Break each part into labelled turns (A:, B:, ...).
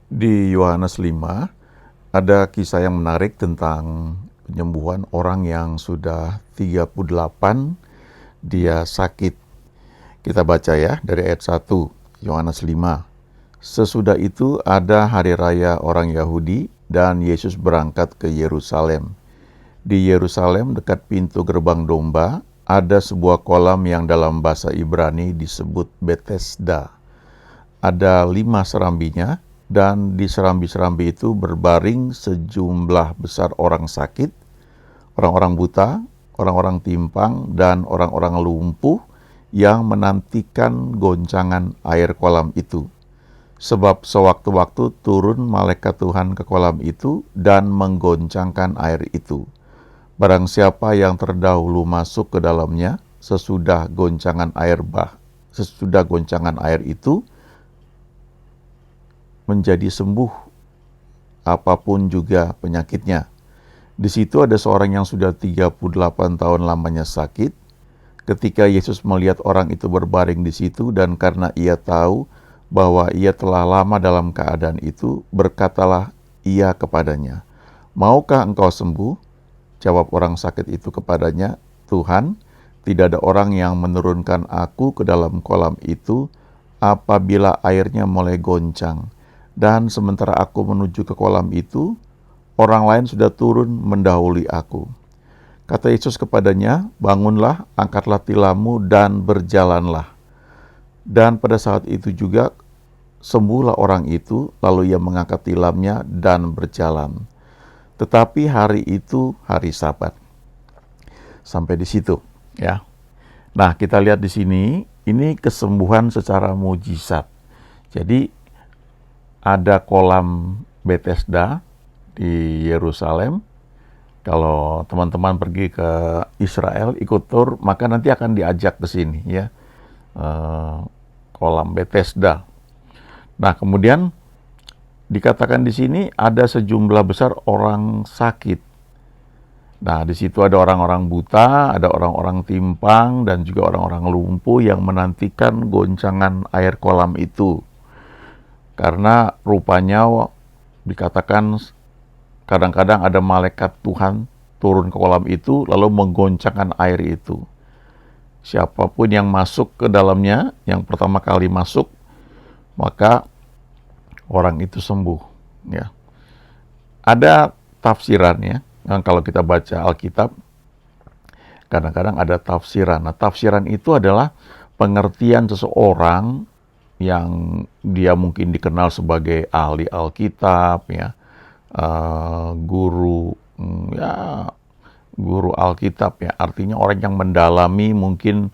A: Di Yohanes 5 ada kisah yang menarik tentang penyembuhan orang yang sudah 38 dia sakit. Kita baca ya dari ayat 1 Yohanes 5. Sesudah itu ada hari raya orang Yahudi dan Yesus berangkat ke Yerusalem. Di Yerusalem dekat pintu gerbang domba ada sebuah kolam yang dalam bahasa Ibrani disebut Betesda. Ada 5 serambinya, dan di serambi-serambi itu berbaring sejumlah besar orang sakit, orang-orang buta, orang-orang timpang, dan orang-orang lumpuh yang menantikan goncangan air kolam itu. Sebab sewaktu-waktu turun malaikat Tuhan ke kolam itu dan menggoncangkan air itu. Barang siapa yang terdahulu masuk ke dalamnya sesudah goncangan air itu menjadi sembuh apapun juga penyakitnya. Di situ ada seorang yang sudah 38 tahun lamanya sakit. Ketika Yesus melihat orang itu berbaring di situ dan karena ia tahu bahwa ia telah lama dalam keadaan itu, berkatalah ia kepadanya, "Maukah engkau sembuh?" Jawab orang sakit itu kepadanya, "Tuhan, tidak ada orang yang menurunkan aku ke dalam kolam itu apabila airnya mulai goncang. Dan sementara aku menuju ke kolam itu, orang lain sudah turun mendahului aku." Kata Yesus kepadanya, "Bangunlah, angkatlah tilammu dan berjalanlah." Dan pada saat itu juga sembuhlah orang itu, lalu ia mengangkat tilamnya dan berjalan. Tetapi hari itu hari Sabat. Sampai di situ, ya. Nah, kita lihat di sini, ini kesembuhan secara mujizat. Jadi ada kolam Betesda di Yerusalem. Kalau teman-teman pergi ke Israel ikut tur, maka nanti akan diajak ke sini, ya. Kolam Betesda. Nah, kemudian dikatakan di sini ada sejumlah besar orang sakit. Nah, di situ ada orang-orang buta, ada orang-orang timpang, dan juga orang-orang lumpuh yang menantikan goncangan air kolam itu. Karena rupanya dikatakan kadang-kadang ada malaikat Tuhan turun ke kolam itu lalu menggoncangkan air itu. Siapapun yang masuk ke dalamnya, yang pertama kali masuk, maka orang itu sembuh, ya. Ada tafsirannya. Nah, kalau kita baca Alkitab, kadang-kadang ada tafsiran. Nah, tafsiran itu adalah pengertian seseorang yang dia mungkin dikenal sebagai ahli Alkitab, ya, guru, guru Alkitab, ya. Artinya orang yang mendalami mungkin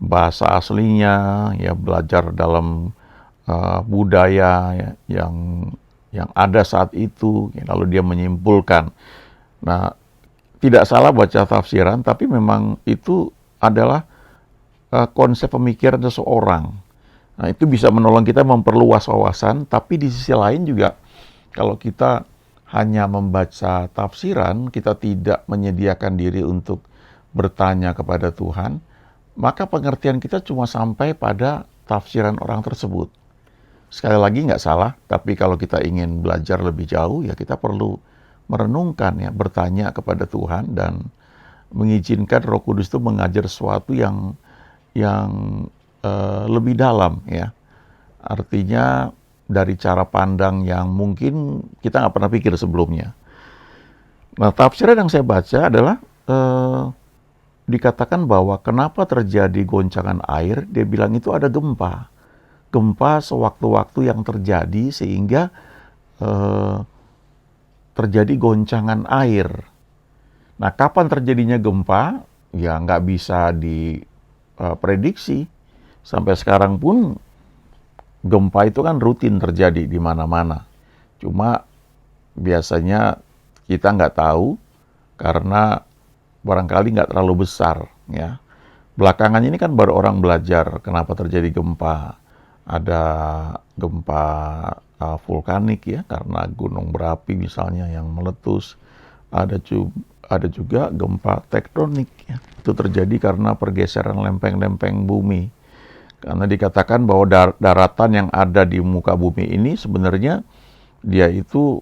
A: bahasa aslinya, ya, belajar dalam budaya, ya, yang ada saat itu, ya, lalu dia menyimpulkan. Nah, tidak salah baca tafsiran, tapi memang itu adalah konsep pemikiran seseorang. Nah, itu bisa menolong kita memperluas wawasan, tapi di sisi lain juga kalau kita hanya membaca tafsiran, kita tidak menyediakan diri untuk bertanya kepada Tuhan, maka pengertian kita cuma sampai pada tafsiran orang tersebut. Sekali lagi nggak salah, tapi kalau kita ingin belajar lebih jauh, ya kita perlu merenungkan, ya, bertanya kepada Tuhan dan mengizinkan Roh Kudus itu mengajar sesuatu yang lebih dalam, ya. Artinya dari cara pandang yang mungkin kita nggak pernah pikir sebelumnya. Nah, tafsiran yang saya baca adalah dikatakan bahwa kenapa terjadi goncangan air, dia bilang itu ada gempa. Gempa sewaktu-waktu yang terjadi sehingga terjadi goncangan air. Nah, kapan terjadinya gempa? Ya nggak bisa diprediksi. Sampai sekarang pun gempa itu kan rutin terjadi di mana-mana. Cuma biasanya kita nggak tahu karena barangkali nggak terlalu besar, ya. Belakangan ini kan baru orang belajar kenapa terjadi gempa. Ada gempa vulkanik, ya, karena gunung berapi misalnya yang meletus. Ada juga gempa tektonik, ya. Itu terjadi karena pergeseran lempeng-lempeng bumi. Karena dikatakan bahwa daratan yang ada di muka bumi ini sebenarnya dia itu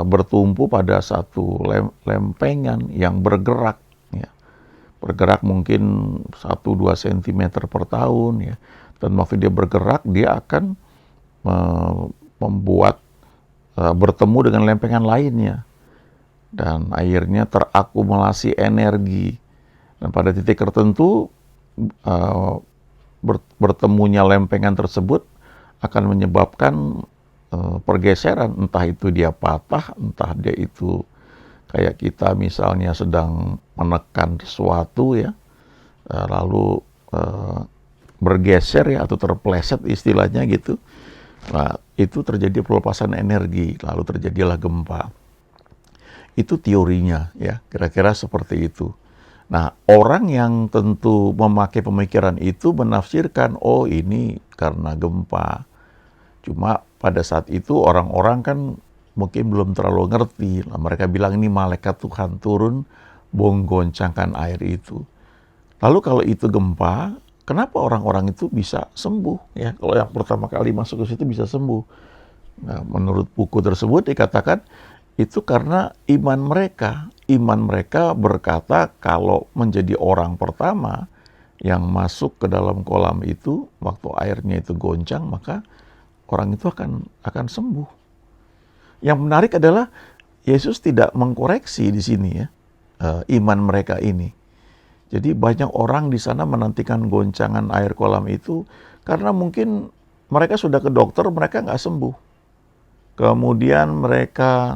A: bertumpu pada satu lempengan yang bergerak, ya. Bergerak mungkin 1-2 cm per tahun, ya. Dan waktu dia bergerak, dia akan membuat bertemu dengan lempengan lainnya. Dan akhirnya terakumulasi energi. Dan pada titik tertentu, bertemunya lempengan tersebut akan menyebabkan pergeseran, entah itu dia patah, entah dia itu kayak kita misalnya sedang menekan sesuatu, ya, lalu bergeser, ya, atau terpleset istilahnya gitu. Nah, itu terjadi pelepasan energi, lalu terjadilah gempa. Itu teorinya, ya, kira-kira seperti itu. Nah, orang yang tentu memakai pemikiran itu menafsirkan, oh ini karena gempa. Cuma pada saat itu orang-orang kan mungkin belum terlalu ngerti. Nah, mereka bilang ini malaikat Tuhan turun menggoncangkan air itu. Lalu kalau itu gempa, kenapa orang-orang itu bisa sembuh? Ya, kalau yang pertama kali masuk ke situ bisa sembuh. Nah, menurut buku tersebut dikatakan itu karena iman mereka. Iman mereka berkata kalau menjadi orang pertama yang masuk ke dalam kolam itu, waktu airnya itu goncang, maka orang itu akan sembuh. Yang menarik adalah Yesus tidak mengkoreksi di sini, ya, iman mereka ini. Jadi banyak orang di sana menantikan goncangan air kolam itu karena mungkin mereka sudah ke dokter, mereka nggak sembuh. Kemudian mereka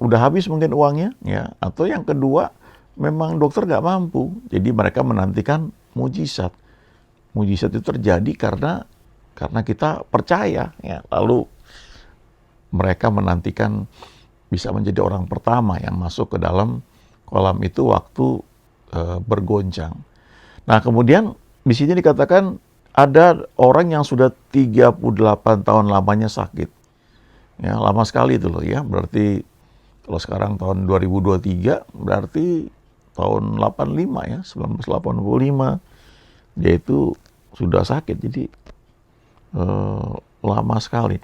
A: udah habis mungkin uangnya, ya. Atau yang kedua, memang dokter nggak mampu. Jadi mereka menantikan mujizat. Mujizat itu terjadi karena kita percaya, ya. Lalu mereka menantikan bisa menjadi orang pertama yang masuk ke dalam kolam itu waktu bergoncang. Nah, kemudian di sini dikatakan ada orang yang sudah 38 tahun lamanya sakit. Ya, lama sekali itu loh, ya. Berarti kalau sekarang tahun 2023, berarti tahun 85, ya, 1985 dia itu sudah sakit. Jadi lama sekali.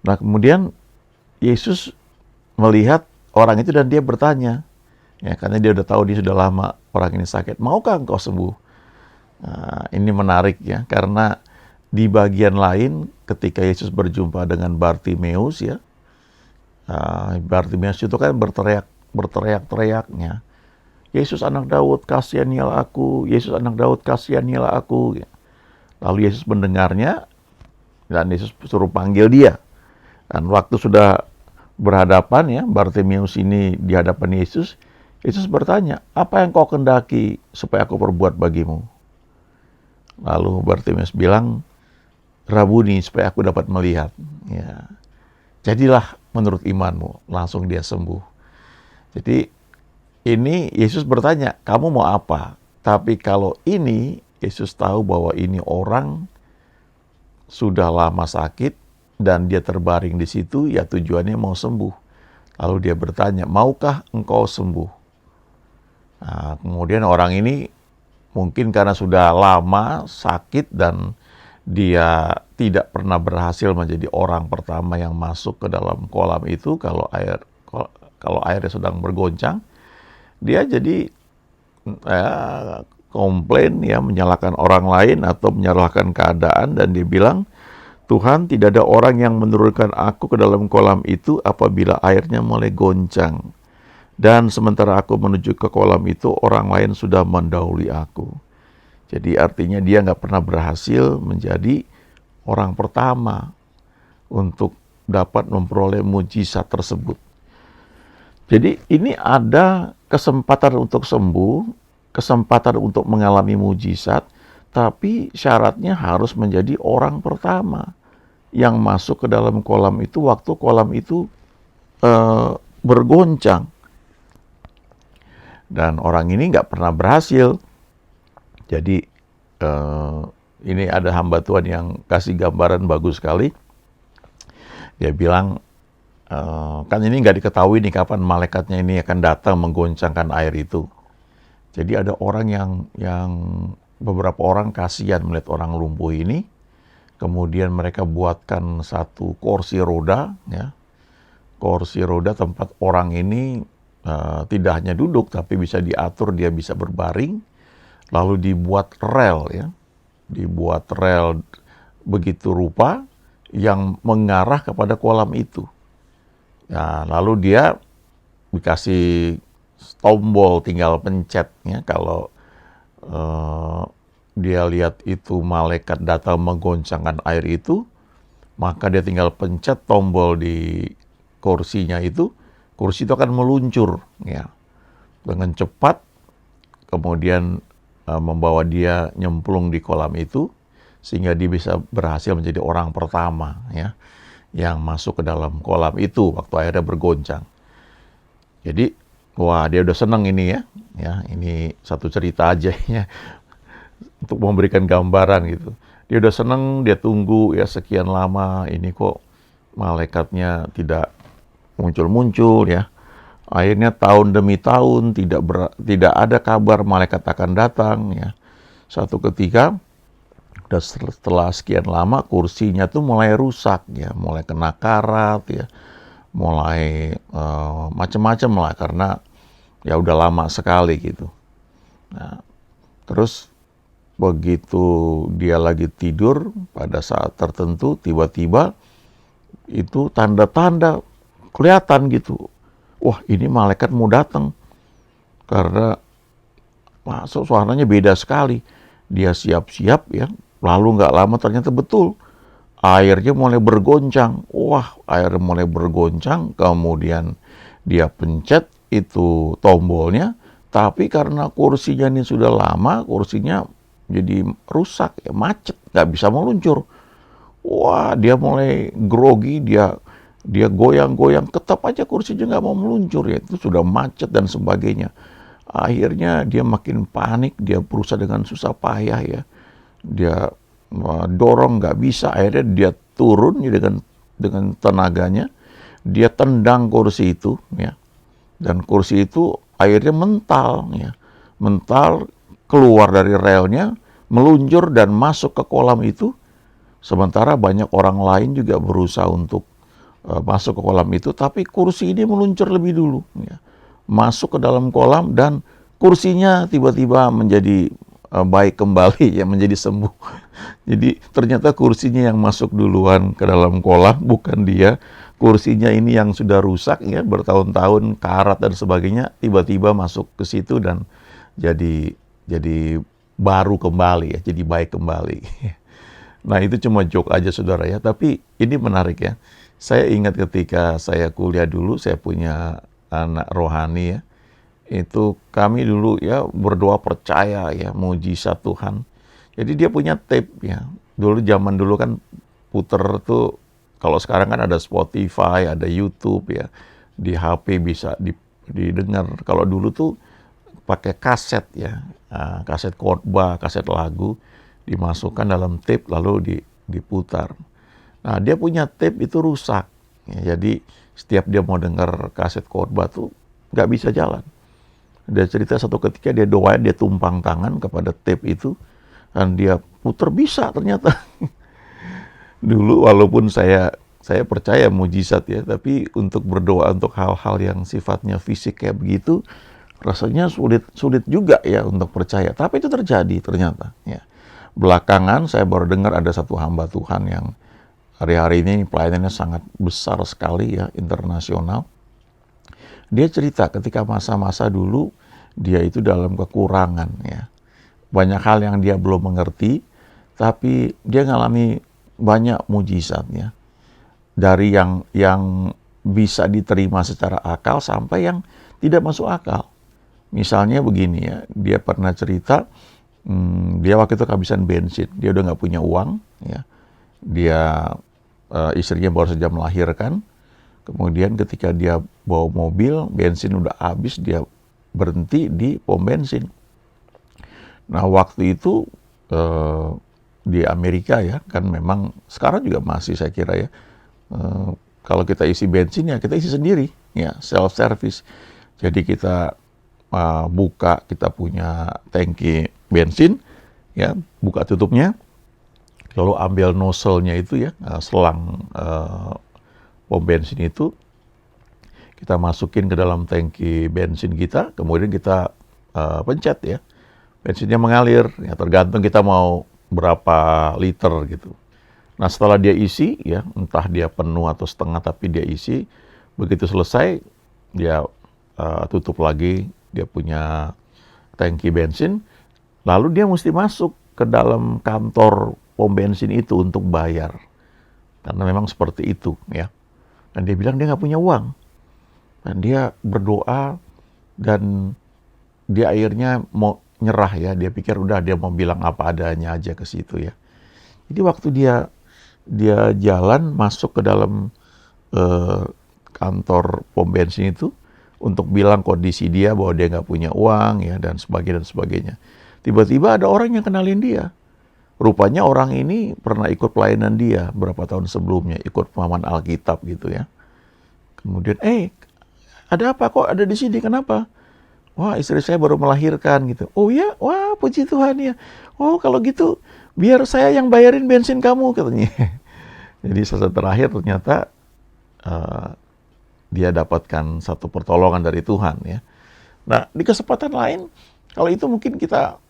A: Nah, kemudian Yesus melihat orang itu dan dia bertanya, ya, karena dia udah tahu dia sudah lama orang ini sakit, maukah engkau sembuh? Nah, ini menarik, ya, karena di bagian lain ketika Yesus berjumpa dengan Bartimeus, ya, Bartimeus itu kan berteriak-teriaknya, Yesus anak Daud, kasihanilah aku, Yesus anak Daud, kasihanilah aku. Lalu Yesus mendengarnya dan Yesus suruh panggil dia. Dan waktu sudah berhadapan, ya, Bartimeus ini di hadapan Yesus, Yesus bertanya, apa yang kau kendaki supaya aku perbuat bagimu? Lalu Bartimeus bilang, Rabuni, supaya aku dapat melihat. Ya. Jadilah menurut imanmu, langsung dia sembuh. Jadi ini Yesus bertanya, kamu mau apa? Tapi kalau ini, Yesus tahu bahwa ini orang sudah lama sakit dan dia terbaring di situ, ya tujuannya mau sembuh. Lalu dia bertanya, maukah engkau sembuh? Nah, kemudian orang ini mungkin karena sudah lama sakit dan dia tidak pernah berhasil menjadi orang pertama yang masuk ke dalam kolam itu kalau airnya sedang bergoncang, dia jadi komplain, ya, menyalahkan orang lain atau menyalahkan keadaan, dan dia bilang, Tuhan, tidak ada orang yang menurunkan aku ke dalam kolam itu apabila airnya mulai goncang. Dan sementara aku menuju ke kolam itu, orang lain sudah mendahului aku. Jadi artinya dia nggak pernah berhasil menjadi orang pertama untuk dapat memperoleh mujizat tersebut. Jadi ini ada kesempatan untuk sembuh, kesempatan untuk mengalami mujizat, tapi syaratnya harus menjadi orang pertama yang masuk ke dalam kolam itu waktu kolam itu bergoncang. Dan orang ini nggak pernah berhasil. Jadi ini ada hamba Tuhan yang kasih gambaran bagus sekali. Dia bilang, kan ini nggak diketahui nih kapan malaikatnya ini akan datang menggoncangkan air itu. Jadi ada orang yang beberapa orang kasihan melihat orang lumpuh ini, Kemudian mereka buatkan satu kursi roda, ya, kursi roda tempat orang ini tidak hanya duduk tapi bisa diatur, dia bisa berbaring. Lalu dibuat rel, ya, dibuat rel begitu rupa yang mengarah kepada kolam itu. Ya, lalu dia dikasih tombol, tinggal pencet, ya. Kalau dia lihat itu malaikat datang menggoncangkan air itu, maka dia tinggal pencet tombol di kursinya itu, kursi itu akan meluncur, ya, dengan cepat, kemudian membawa dia nyemplung di kolam itu, sehingga dia bisa berhasil menjadi orang pertama, ya, yang masuk ke dalam kolam itu waktu airnya bergoncang. Jadi, wah, dia udah seneng ini, ya, ini satu cerita aja, ya, untuk memberikan gambaran gitu. Dia udah seneng, dia tunggu ya sekian lama, ini kok malaikatnya tidak muncul-muncul, ya. Akhirnya tahun demi tahun tidak ada kabar malaikat akan datang, ya. Satu ketika, setelah sekian lama, kursinya tuh mulai rusak, ya, mulai kena karat, ya, mulai macam-macam lah, karena ya udah lama sekali gitu. Nah, terus begitu dia lagi tidur pada saat tertentu, tiba-tiba itu tanda-tanda kelihatan gitu. Wah, ini malaikat mau datang. Karena masuk suaranya beda sekali. Dia siap-siap, ya. Lalu nggak lama ternyata betul. Airnya mulai bergoncang. Wah, air mulai bergoncang. Kemudian dia pencet itu tombolnya. Tapi karena kursinya ini sudah lama, kursinya jadi rusak, ya, macet, nggak bisa meluncur. Wah, dia mulai grogi, dia goyang-goyang, tetap aja kursinya nggak mau meluncur, ya, itu sudah macet dan sebagainya. Akhirnya dia makin panik, dia berusaha dengan susah payah, ya, dia dorong nggak bisa, akhirnya dia turun, ya, dengan tenaganya, dia tendang kursi itu, ya, dan kursi itu akhirnya mental, ya, mental keluar dari relnya, meluncur dan masuk ke kolam itu. Sementara banyak orang lain juga berusaha untuk masuk ke kolam itu, tapi kursi ini meluncur lebih dulu, ya. Masuk ke dalam kolam dan kursinya tiba-tiba menjadi baik kembali, ya, menjadi sembuh. Jadi ternyata kursinya yang masuk duluan ke dalam kolam, bukan dia. Kursinya ini yang sudah rusak, ya, bertahun-tahun, karat dan sebagainya, tiba-tiba masuk ke situ dan jadi baru kembali, ya, jadi baik kembali. Nah, itu cuma joke aja, saudara, ya, tapi ini menarik, ya. Saya ingat ketika saya kuliah dulu, saya punya anak rohani, ya. Itu kami dulu, ya, berdoa percaya, ya, mujizat Tuhan. Jadi dia punya tape, ya. Zaman dulu kan puter tuh, kalau sekarang kan ada Spotify, ada YouTube, ya. Di HP bisa didengar. Kalau dulu tuh pakai kaset, ya, kaset khotbah, kaset lagu, dimasukkan dalam tape lalu diputar. Nah, dia punya tape itu rusak, ya, jadi setiap dia mau dengar kaset khotbah tuh nggak bisa jalan. Dia cerita satu ketika dia doain, dia tumpang tangan kepada tape itu dan dia putar, bisa ternyata. Dulu walaupun saya percaya mujizat, ya, tapi untuk berdoa untuk hal-hal yang sifatnya fisik kayak begitu, rasanya sulit juga, ya, untuk percaya. Tapi itu terjadi ternyata, ya. Belakangan saya baru dengar ada satu hamba Tuhan yang hari-hari ini pelayanannya sangat besar sekali, ya, internasional. Dia cerita ketika masa-masa dulu dia itu dalam kekurangan, ya. Banyak hal yang dia belum mengerti, tapi dia ngalami banyak mujizat, ya. Dari yang bisa diterima secara akal sampai yang tidak masuk akal. Misalnya begini, ya, dia pernah cerita, dia waktu itu kehabisan bensin, dia udah nggak punya uang, ya. Dia istrinya baru saja melahirkan, kemudian ketika dia bawa mobil, bensin udah habis, dia berhenti di pom bensin. Nah, waktu itu di Amerika, ya, kan memang sekarang juga masih saya kira, ya, kalau kita isi bensin, ya, kita isi sendiri, ya, self service. Jadi kita kita punya tangki bensin, ya, buka tutupnya, lalu ambil nozzle-nya itu ya, selang pom bensin itu, kita masukin ke dalam tangki bensin kita, kemudian kita pencet ya, bensinnya mengalir, ya tergantung kita mau berapa liter gitu. Nah setelah dia isi ya, entah dia penuh atau setengah tapi dia isi, begitu selesai dia tutup lagi, dia punya tangki bensin, lalu dia mesti masuk ke dalam kantor pom bensin itu untuk bayar. Karena memang seperti itu ya. Dan dia bilang dia nggak punya uang. Dan dia berdoa dan dia akhirnya mau nyerah ya. Dia pikir udah dia mau bilang apa adanya aja ke situ ya. Jadi waktu dia jalan masuk ke dalam kantor pom bensin itu untuk bilang kondisi dia bahwa dia nggak punya uang ya dan sebagainya. Tiba-tiba ada orang yang kenalin dia. Rupanya orang ini pernah ikut pelayanan dia berapa tahun sebelumnya, ikut pemahaman Alkitab gitu ya. Kemudian, ada apa kok ada di sini? Kenapa? Wah, istri saya baru melahirkan gitu. Oh ya, wah puji Tuhan ya. Oh kalau gitu, biar saya yang bayarin bensin kamu katanya. Jadi saat terakhir ternyata dia dapatkan satu pertolongan dari Tuhan ya. Nah di kesempatan lain, kalau itu mungkin kita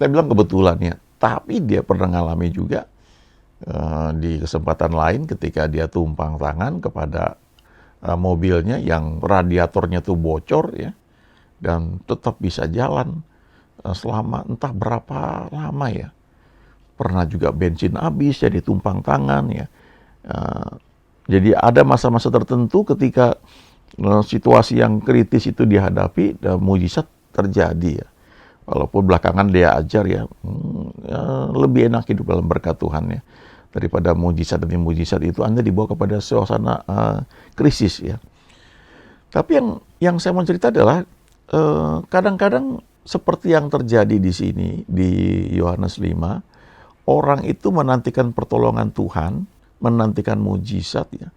A: bilang kebetulan ya. Tapi dia pernah ngalami juga di kesempatan lain ketika dia tumpang tangan kepada mobilnya yang radiatornya tuh bocor ya. Dan tetap bisa jalan selama entah berapa lama ya. Pernah juga bensin habis jadi tumpang tangan ya. Jadi ada masa-masa tertentu ketika situasi yang kritis itu dihadapi dan mujizat terjadi ya. Walaupun belakangan dia ajar ya, lebih enak hidup dalam berkat Tuhan ya. Daripada mujizat demi mujizat itu Anda dibawa kepada suasana krisis ya. Tapi yang saya mau cerita adalah kadang-kadang seperti yang terjadi di sini di Yohanes 5, orang itu menantikan pertolongan Tuhan, menantikan mujizat ya.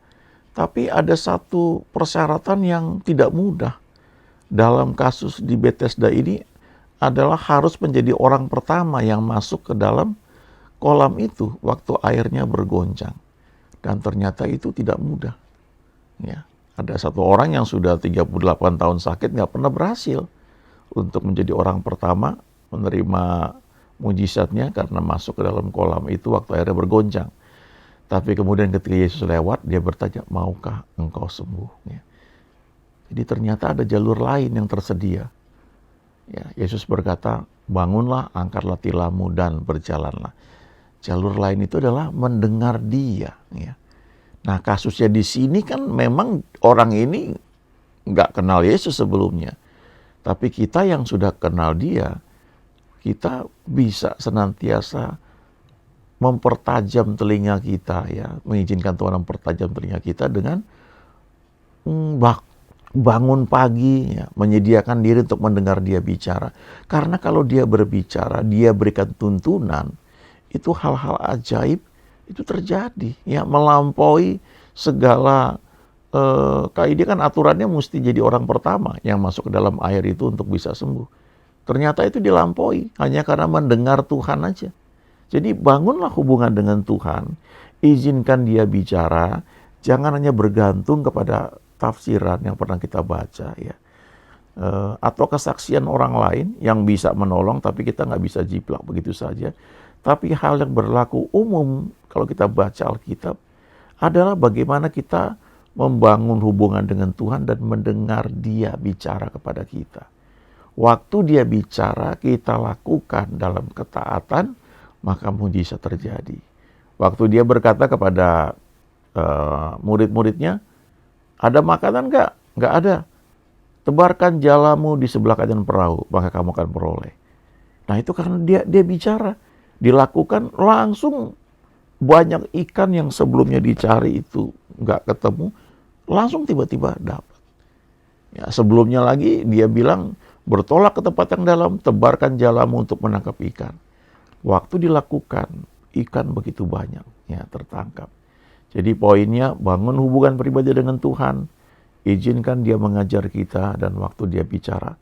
A: Tapi ada satu persyaratan yang tidak mudah. Dalam kasus di Bethesda ini adalah harus menjadi orang pertama yang masuk ke dalam kolam itu waktu airnya bergoncang. Dan ternyata itu tidak mudah. Ya, ada satu orang yang sudah 38 tahun sakit nggak pernah berhasil untuk menjadi orang pertama menerima mujizatnya karena masuk ke dalam kolam itu waktu airnya bergoncang. Tapi kemudian ketika Yesus lewat, dia bertanya, maukah engkau sembuh? Ya. Jadi ternyata ada jalur lain yang tersedia. Ya, Yesus berkata, bangunlah, angkatlah tilammu dan berjalanlah. Jalur lain itu adalah mendengar dia. Ya. Nah kasusnya di sini kan memang orang ini nggak kenal Yesus sebelumnya. Tapi kita yang sudah kenal dia, kita bisa senantiasa mempertajam telinga kita ya, mengizinkan Tuhan mempertajam telinga kita dengan bangun pagi, ya, menyediakan diri untuk mendengar dia bicara. Karena kalau dia berbicara, dia berikan tuntunan, itu hal-hal ajaib itu terjadi, ya melampaui segala kayak dia kan aturannya mesti jadi orang pertama yang masuk ke dalam air itu untuk bisa sembuh. Ternyata itu dilampaui hanya karena mendengar Tuhan aja. Jadi bangunlah hubungan dengan Tuhan, izinkan dia bicara, jangan hanya bergantung kepada tafsiran yang pernah kita baca ya, atau kesaksian orang lain yang bisa menolong tapi kita nggak bisa jiplak begitu saja. Tapi hal yang berlaku umum kalau kita baca Alkitab adalah bagaimana kita membangun hubungan dengan Tuhan dan mendengar dia bicara kepada kita. Waktu dia bicara kita lakukan dalam ketaatan, maka mujizat terjadi. Waktu dia berkata kepada murid-muridnya, ada makanan nggak? Nggak ada. Tebarkan jalamu di sebelah kanan perahu, maka kamu akan peroleh. Nah itu karena dia bicara, dilakukan langsung banyak ikan yang sebelumnya dicari itu nggak ketemu, langsung tiba-tiba dapat. Ya, sebelumnya lagi dia bilang bertolak ke tempat yang dalam, tebarkan jalamu untuk menangkap ikan. Waktu dilakukan, ikan begitu banyak ya tertangkap. Jadi poinnya bangun hubungan pribadi dengan Tuhan, izinkan dia mengajar kita dan waktu dia bicara,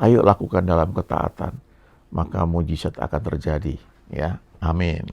A: ayo lakukan dalam ketaatan, maka mujizat akan terjadi. Ya, amin.